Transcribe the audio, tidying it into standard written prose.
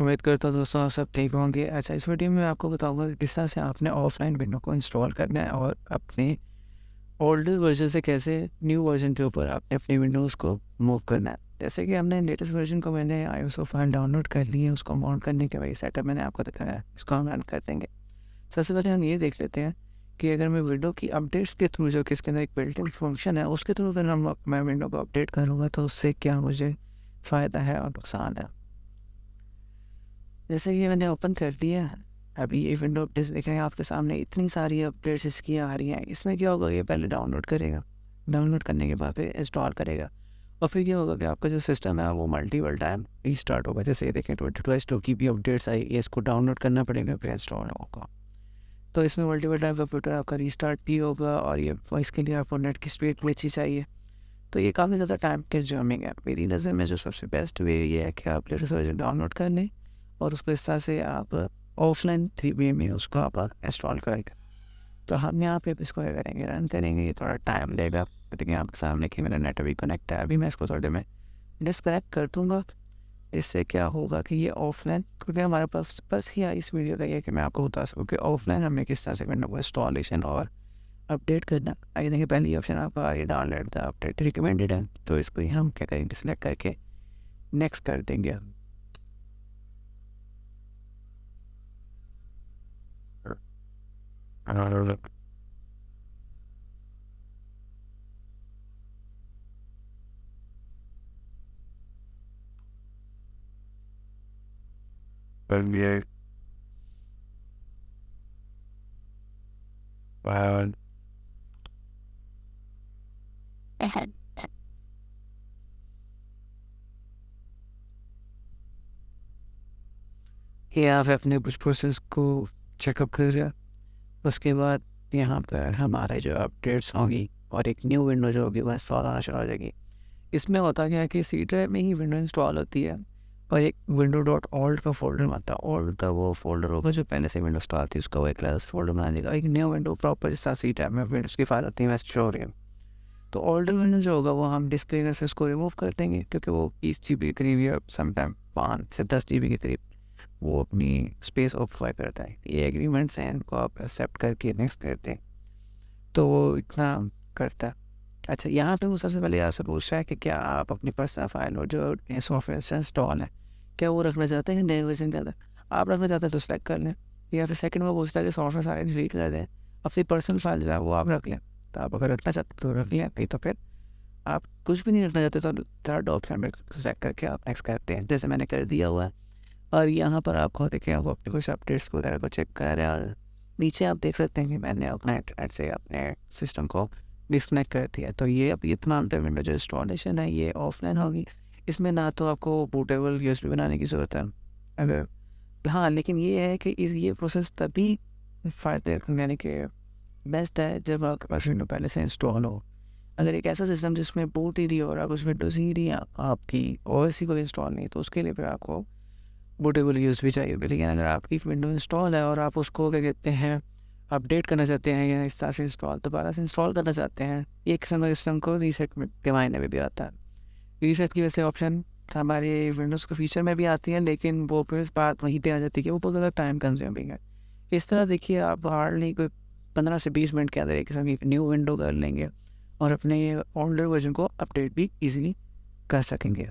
उम्मीद करता हूँ दोस्तों आप सब ठीक होंगे। अच्छा, इस वीडियो में मैं आपको बताऊंगा कि किस तरह से आपने ऑफलाइन विंडो को इंस्टॉल करना है और अपने ओल्डर वर्जन से कैसे न्यू वर्जन के ऊपर आपने अपनी विंडोज़ को मूव करना है। जैसे कि हमने लेटेस्ट वर्जन को मैंने iOS फाइल डाउनलोड कर ली है, उसको माउंट करने के वही सेटअप मैंने आपको दिखाया है, इसको हम रन कर देंगे। सबसे पहले हम ये देख लेते हैं कि अगर मैं विंडो की अपडेट्स के थ्रू, जो कि इसके अंदर एक बिल्ट इन फंक्शन है, उसके थ्रू अगर मैं विंडो को अपडेट करूँगा तो उससे क्या मुझे फ़ायदा है और नुकसान है। जैसे कि मैंने ओपन कर लिया है, अभी ये विंडो अपडेट्स देख रहे हैं आपके सामने, इतनी सारी अपडेट्स इसकी आ रही हैं। इसमें क्या होगा, ये पहले डाउनलोड करेगा, डाउनलोड करने के बाद फिर इंस्टॉल करेगा और फिर क्या होगा कि आपका जो सिस्टम है वो मल्टीपल टाइम रीस्टार्ट होगा। जैसे ये देखें 22 की भी अपडेट्स आई, ये इसको डाउनलोड करना पड़ेगा फिर इंस्टॉल होगा। तो इसमें मल्टीपल टाइम कंप्यूटर आपका रीस्टार्ट भी होगा और ये इसके लिए आपको नेट की स्पीड भी अच्छी चाहिए। तो ये काफ़ी ज़्यादा टाइम कंज्यूमिंग है। मेरी नज़र में जो सबसे बेस्ट वे ये है कि आप लेटेस्ट वर्जन डाउनलोड कर लें और उसको इस तरह से आप ऑफलाइन 3 वे में उसको आप इंस्टॉल करेंगे। तो हम यहाँ पे इसको क्या करेंगे, रन करेंगे। ये थोड़ा टाइम लेगा, देखिए आपके सामने कि मेरा नेट अभी कनेक्ट है। अभी मैं इसको थोड़ी देर में डिस्कनेक्ट कर दूँगा। इससे क्या होगा कि ये ऑफलाइन, क्योंकि हमारे पास बस ही इस वीडियो का ये कि मैं आपको बता सकूँ कि ऑफलाइन हमें किस तरह से विंडो को इंस्टॉलेशन और अपडेट करना। आइए देखिए, पहली ऑप्शन आपका ये डाउनलोड द अपडेट रिकमेंडेड है, तो इसको ही हम क्या करेंगे, सिलेक्ट करके नेक्स्ट कर देंगे। ये आप अपने कुछ प्रोसेस को चेकअप कर रहे हैं, उसके बाद यहाँ पर हमारे जो अपडेट्स होंगी और एक न्यू विंडो जो होगी वह इंस्टॉल आना शुरू हो जाएगी। इसमें होता क्या है कि सी ड्राइव में ही विंडो इंस्टॉल होती है और एक window.alt का फोल्डर आता है। ऑल्ट का वो फोल्डर होगा जो पहले से विंडो इंस्टॉल थी, उसका वो एक अलग फोल्डर बना देगा। एक न्यू विंडो प्रॉपर जिस तरह सी ड्राइव में विंडोज़ की फाइल होती है वैसे शो हो रही है। तो ओल्डर विंडो जो होगा वो हम डिस्क क्लीनर से उसको रिमूव कर देंगे, क्योंकि वो 20 GB के करीब या समटाइम 5 से 10 GB के करीब वो अपनी स्पेस ऑक्यूपाई करता है। ये एग्रीमेंट्स हैं, इनको आप एक्सेप्ट करके नेक्स्ट करते हैं तो वो इतना करता है। अच्छा, यहाँ पे वो सबसे पहले आपसे पूछ रहा है कि क्या आप अपनी पर्सनल फाइल और जो सॉफ्टवेयर से इंस्टॉल है क्या वो रखना चाहते हैं नए वर्जन के अंदर। आप रखना चाहते हैं तो सेलेक्ट कर लें, या फिर सेकंड में पूछता है कि सॉफ्टवेयर सारे डिलीट कर दें, अपनी पर्सनल फाइल जो है वो आप रख लें। तो आप अगर रखना चाहते तो रख लें, नहीं तो फिर आप कुछ भी नहीं रखना चाहते तो थर्ड ऑप्शन में सेलेक्ट करके आप नेक्स्ट करते हैं, जैसे मैंने कर दिया हुआ है। और यहाँ पर आपको देखिए वो अपने कुछ अपडेट्स वगैरह को चेक कर रहे हैं और नीचे आप देख सकते हैं कि मैंने अपना इंटरनेट से अपने सिस्टम को डिस्कनेक्ट कर दिया। तो ये अब ये तमाम तरह विंडो जो इंस्टॉलेशन है ये ऑफलाइन होगी। इसमें ना तो आपको बूटेबल यूएसबी बनाने की ज़रूरत है, अगर हाँ, लेकिन ये है कि ये प्रोसेस तभी फ़ायदे यानी कि बेस्ट है जब आपके पास विंडो पहले से इंस्टॉल हो। अगर एक ऐसा सिस्टम जिसमें बूट ही रही हो और आप उस विंडोज़ ही रही आपकी और इसी को इंस्टॉल नहीं, तो उसके लिए फिर आपको बूटेबल यूज़ भी चाहिए होगी। लेकिन अगर आपकी विंडो इंस्टॉल है और आप उसको क्या कहते हैं अपडेट करना चाहते हैं या इस तरह से दोबारा से इंस्टॉल करना चाहते हैं, एक किस्म का सिस्टम को रीसेट के मायने में भी आता है। रीसेट की वैसे ऑप्शन हमारे विंडोज़ के फीचर में भी आती है, लेकिन वो फिर बात वहीं पे आ जाती है कि वो बहुत ज़्यादा टाइम कंज्यूमिंग है। इस तरह देखिए, आप हार्डली कोई 15 से 20 मिनट के अंदर एक किस्म की न्यू विंडो कर लेंगे और अपने ओल्डर वर्जन को अपडेट भी ईजिली कर सकेंगे।